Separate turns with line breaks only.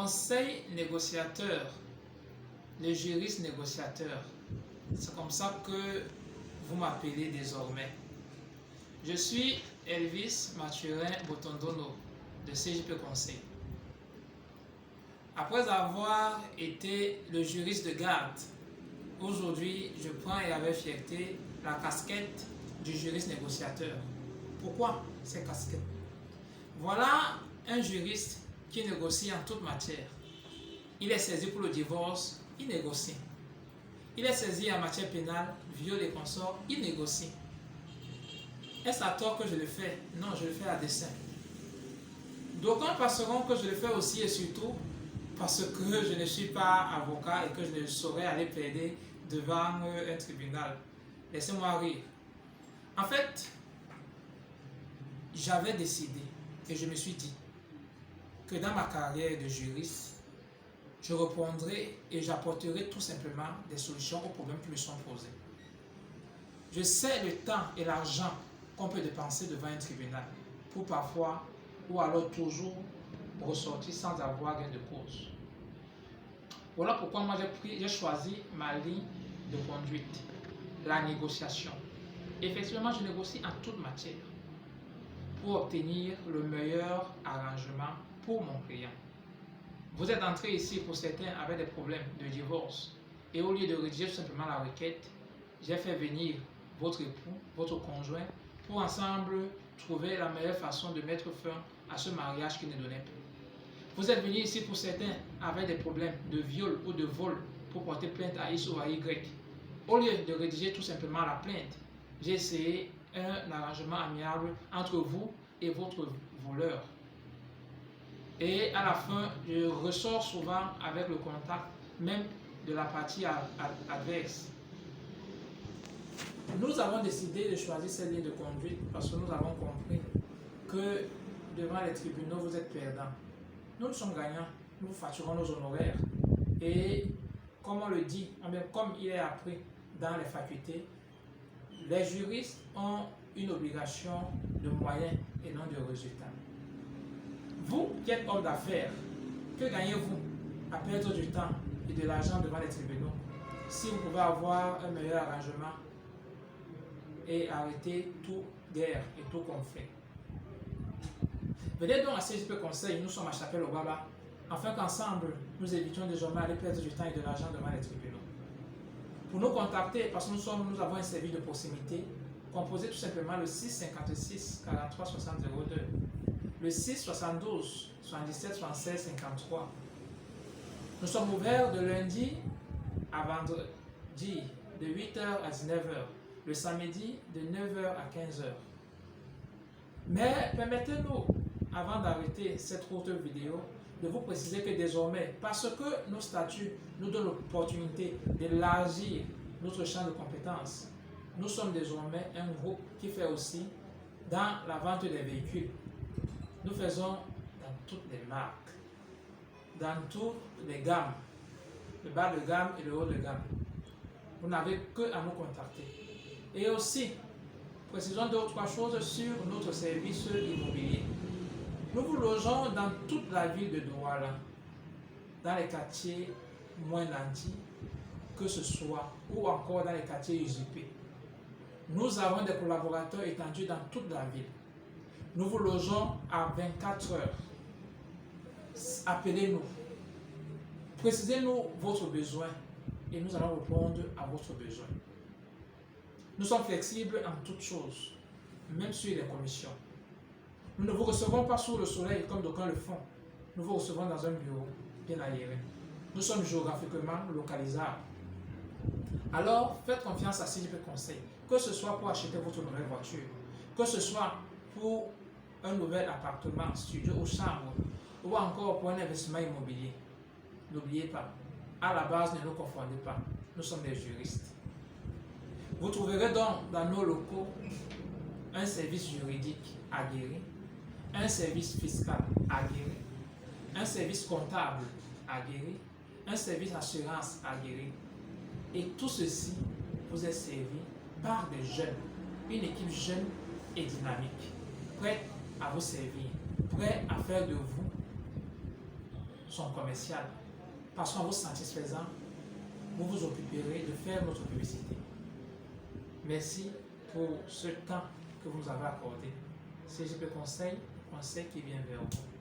conseil négociateur, le juriste négociateur, c'est comme ça que vous m'appelez désormais. Je suis Elvis Mathurin Botondono de CJP Conseil. Après avoir été le juriste de garde, aujourd'hui je prends et avec fierté la casquette du juriste négociateur. Pourquoi cette casquette? Voilà un juriste qui négocie en toute matière. Il est saisi pour le divorce, il négocie. Il est saisi en matière pénale, viol et consorts, il négocie. Est-ce à tort que je le fais? Non, je le fais à dessein. D'aucuns penseront que je le fais aussi et surtout parce que je ne suis pas avocat et que je ne saurais aller plaider devant un tribunal. Laissez-moi rire. En fait, j'avais décidé et je me suis dit que dans ma carrière de juriste, je reprendrai et j'apporterai tout simplement des solutions aux problèmes qui me sont posés. Je sais le temps et l'argent qu'on peut dépenser devant un tribunal pour parfois ou alors toujours ressortir sans avoir gain de cause. Voilà pourquoi moi j'ai choisi ma ligne de conduite, la négociation. Effectivement, je négocie en toute matière pour obtenir le meilleur arrangement pour mon client. Vous êtes entré ici pour certains avec des problèmes de divorce et au lieu de rédiger tout simplement la requête, j'ai fait venir votre époux, votre conjoint pour ensemble trouver la meilleure façon de mettre fin à ce mariage qui ne donnait plus. Vous êtes venu ici pour certains avec des problèmes de viol ou de vol pour porter plainte à X ou à Y. Au lieu de rédiger tout simplement la plainte, j'ai essayé un arrangement amiable entre vous et votre voleur. Et à la fin, je ressors souvent avec le contact même de la partie adverse. Nous avons décidé de choisir cette ligne de conduite parce que nous avons compris que devant les tribunaux, vous êtes perdants. Nous sommes gagnants, nous facturons nos honoraires. Et comme on le dit, comme il est appris dans les facultés, les juristes ont une obligation de moyens et non de résultats. Vous qui êtes homme d'affaires, que gagnez-vous à perdre du temps et de l'argent devant les tribunaux si vous pouvez avoir un meilleur arrangement et arrêter toute guerre et tout conflit? Venez donc à CJP Conseil, nous sommes à Chapelle-au-Baba, afin qu'ensemble, nous évitions désormais d'aller perdre du temps et de l'argent devant les tribunaux. Pour nous contacter, parce que nous avons un service de proximité, composez tout simplement le 656 43 60 02, le 6 72 77 76 53. Nous sommes ouverts de lundi à vendredi de 8h à 19h, le samedi de 9h à 15h. Mais permettez-nous, avant d'arrêter cette courte vidéo, de vous préciser que désormais, parce que nos statuts nous donnent l'opportunité d'élargir notre champ de compétences, nous sommes désormais un groupe qui fait aussi dans la vente des véhicules. Nous faisons dans toutes les marques, dans toutes les gammes, le bas de gamme et le haut de gamme. Vous n'avez que à nous contacter. Et aussi, précisons deux ou trois choses sur notre service immobilier. Nous vous logeons dans toute la ville de Douala, dans les quartiers moins nantis que ce soit, ou encore dans les quartiers usurpés. Nous avons des collaborateurs étendus dans toute la ville. Nous vous logeons à 24 heures. Appelez-nous. Précisez-nous votre besoin et nous allons répondre à votre besoin. Nous sommes flexibles en toutes choses, même sur les commissions. Nous ne vous recevons pas sous le soleil comme d'aucuns le font. Nous vous recevons dans un bureau bien aéré. Nous sommes géographiquement localisables. Alors, faites confiance à CJP Conseil, que ce soit pour acheter votre nouvelle voiture, que ce soit pour un nouvel appartement, studio ou chambre, ou encore pour un investissement immobilier. N'oubliez pas, à la base, ne nous confondez pas. Nous sommes des juristes. Vous trouverez donc dans nos locaux un service juridique aguerri, un service fiscal aguerri, un service comptable aguerri, un service assurance aguerri. Et tout ceci vous est servi par des jeunes, une équipe jeune et dynamique, prête à vous servir, prête à faire de vous zone commerciale. Parce qu'en vous satisfaisant, vous vous occuperez de faire notre publicité. Merci pour ce temps que vous nous avez accordé. CGP Conseil, conseil qui vient vers vous.